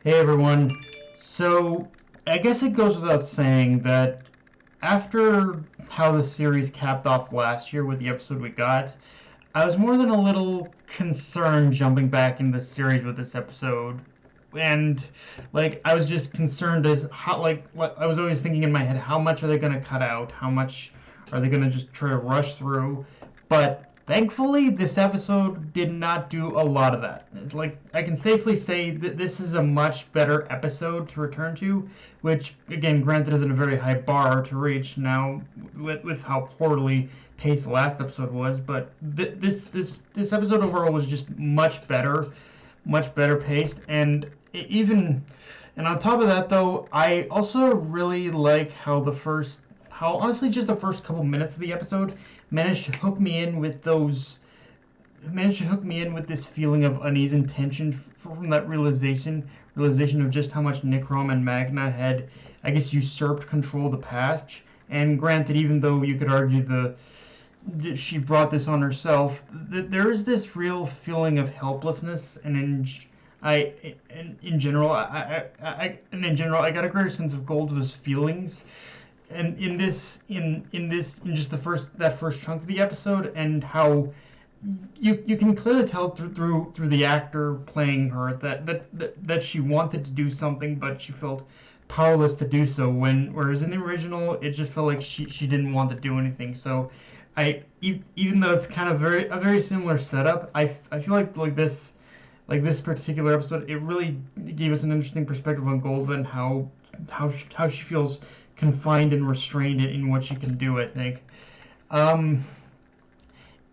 Hey everyone. So, I guess it goes without saying that after how the series capped off last year with the episode we got, I was more than a little concerned jumping back into the series with this episode. And I was just concerned as how I was always thinking in my head, how much are they going to cut out? How much are they going to just try to rush through? But thankfully, this episode did not do a lot of that. It's like I can safely say that this is a much better episode to return to, which again, granted, isn't a very high bar to reach now with how poorly paced the last episode was. But this episode overall was just much better paced, and even and on top of that, though, I also really like how honestly just the first couple minutes of the episode managed to hook me in with this feeling of unease and tension from that realization of just how much Nikrom and Magna had, I guess, usurped control of the past. And granted, even though you could argue she brought this on herself, there is this real feeling of helplessness, and in general, I got a greater sense of Gold's feelings and in just that first chunk of the episode, and how you can clearly tell through the actor playing her that she wanted to do something, but she felt powerless to do so. Whereas in the original, it just felt like she didn't want to do anything. So even though it's kind of a very similar setup, I feel like this particular episode, it really gave us an interesting perspective on Golva and how she feels confined and restrained in what she can do, I think. Um,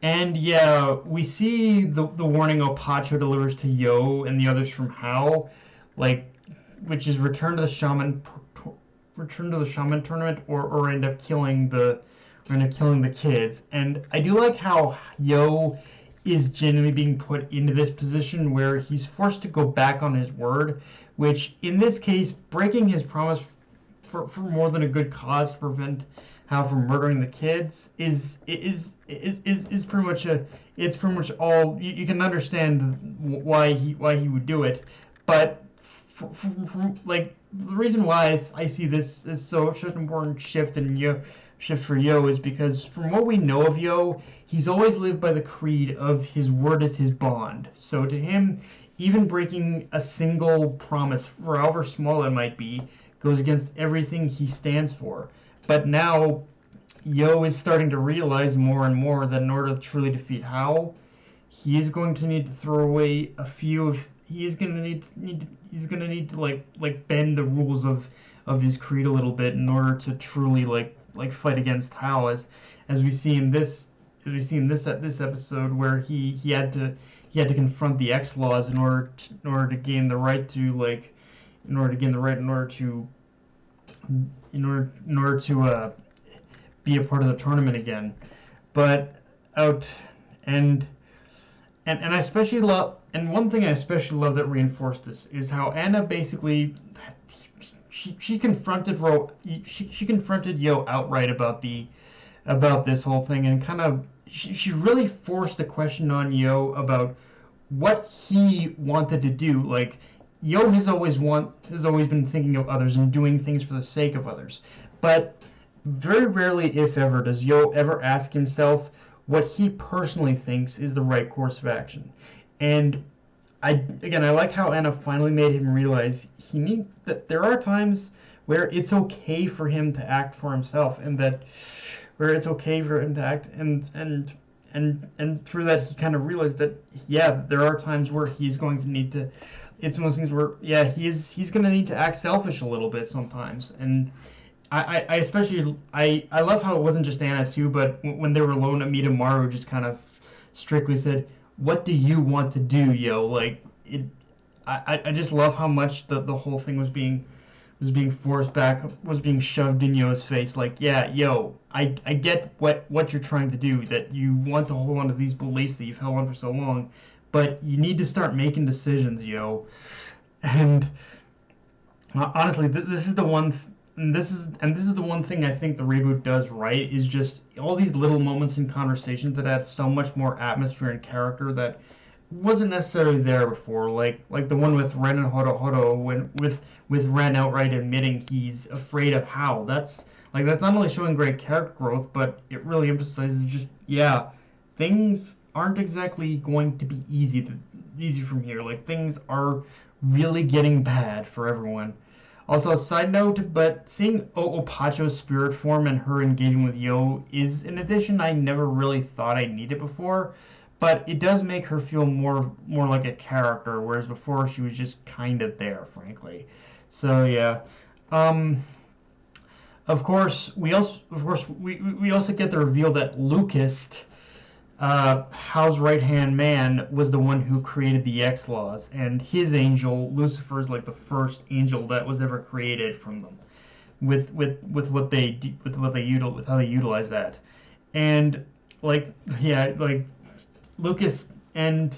and yeah, we see the warning Opacho delivers to Yo and the others from Hao, like, which is return to the Shaman tournament, or end up killing the kids. And I do like how Yo is genuinely being put into this position where he's forced to go back on his word, which in this case, breaking his promise for more than a good cause to prevent Hal from murdering the kids is pretty much all you can understand why he would do it. But like the reason why I see this as such an important shift for Yo is because from what we know of Yo, he's always lived by the creed of his word is his bond. So to him, even breaking a single promise, for however small it might be, goes against everything he stands for. But now Yo is starting to realize more and more that in order to truly defeat Hao, he is going to need to throw away a few of he's going to need to bend the rules of his creed a little bit in order to truly fight against Hao, as we see in this episode, where he had to confront the X laws in order to gain the right to be a part of the tournament again. But out and I especially love, and one thing I especially love that reinforced this is how Anna basically she confronted Yo outright about this whole thing, and kind of she really forced the question on Yo about what he wanted to do. Like, Yo has always been thinking of others and doing things for the sake of others, but very rarely, if ever, does Yo ever ask himself what he personally thinks is the right course of action. And I like how Anna finally made him realize that there are times where it's okay for him to act for himself, and that where it's okay for him to act, and through that he kind of realized that there are times where he's going to need to. It's one of those things where he's going to need to act selfish a little bit sometimes. And I especially I love how it wasn't just Anna too, but when they were alone, Amita Maru just kind of strictly said, "What do you want to do, Yo?" Like it. I just love how much the whole thing was being forced back, was being shoved in Yo's face. Like, yeah, Yo, I get what you're trying to do, that you want to hold on to these beliefs that you've held on for so long, but you need to start making decisions, Yo. And honestly, this is the one. This is the one thing I think the reboot does right, is just all these little moments in conversations that add so much more atmosphere and character, that wasn't necessarily there before, like the one with Ren and Horo when with Ren outright admitting he's afraid of Hao. That's not only showing great character growth, but it really emphasizes just, yeah, things aren't exactly going to be easy from here. Like, things are really getting bad for everyone. Also, a side note, but seeing Opacho's spirit form and her engaging with Yo is an addition I never really thought I needed before, but it does make her feel more like a character, whereas before she was just kind of there, frankly. So yeah. Um, we also get the reveal that Lucas, Hal's right hand man, was the one who created the X laws, and his angel Lucifer is like the first angel that was ever created from them. With what they with how they utilize that, and like, yeah, like Lucas, and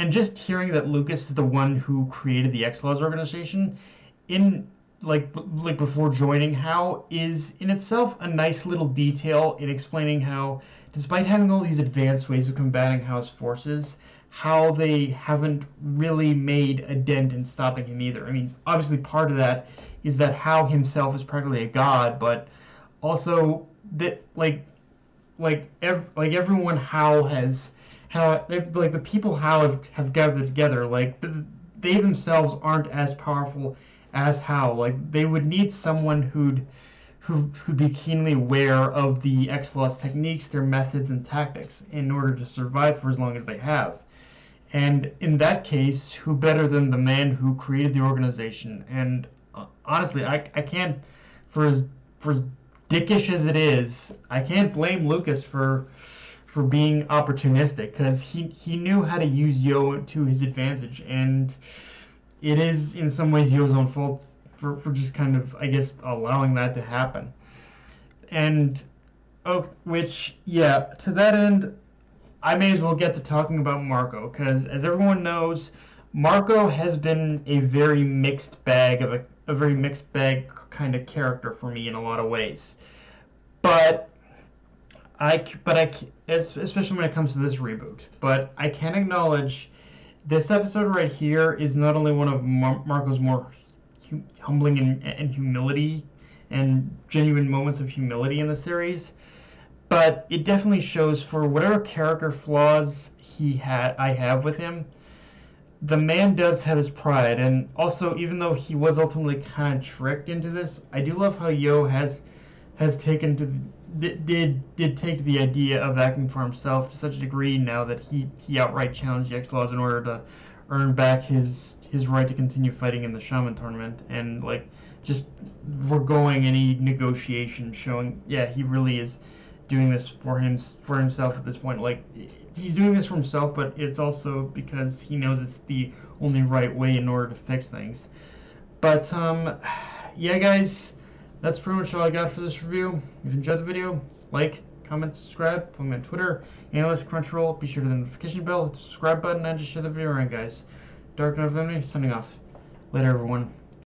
just hearing that Lucas is the one who created the X Laws organization in like before joining Hal is in itself a nice little detail in explaining how, despite having all these advanced ways of combating Hal's forces, how they haven't really made a dent in stopping him either. I mean, obviously part of that is that Hal himself is practically a god, but also that everyone Hal has, like the people Hal have gathered together, they themselves aren't as powerful as Hal. Like, they would need someone who'd be keenly aware of the X-Law's techniques, their methods and tactics in order to survive for as long as they have. And in that case, who better than the man who created the organization? And honestly, I can't, for as dickish as it is, I can't blame Lucas for being opportunistic, because he knew how to use Yo to his advantage, and it is in some ways Yo's own fault for just kind of, I guess, allowing that to happen. And which, yeah, to that end, I may as well get to talking about Marco, because as everyone knows, Marco has been a very mixed bag kind of character for me in a lot of ways. But especially when it comes to this reboot. But I can acknowledge this episode right here is not only one of Marco's more humbling and humility and genuine moments of humility in the series, but it definitely shows, for whatever character flaws I have with him, the man does have his pride. And also, even though he was ultimately kind of tricked into this, I do love how Yo has taken to did take to the idea of acting for himself to such a degree now that he outright challenged the X-Laws in order to earn back his right to continue fighting in the Shaman tournament, and like just foregoing any negotiation, showing, yeah, he really is doing this for himself at this point. Like, he's doing this for himself, but it's also because he knows it's the only right way in order to fix things. But yeah, guys, that's pretty much all I got for this review. If you enjoyed the video, like, comment, subscribe, follow me on Twitter, Analyst Crunchyroll. Be sure to hit the notification bell, hit the subscribe button, and just share the video around, guys. Dark Knight of Enemy, signing off. Later, everyone.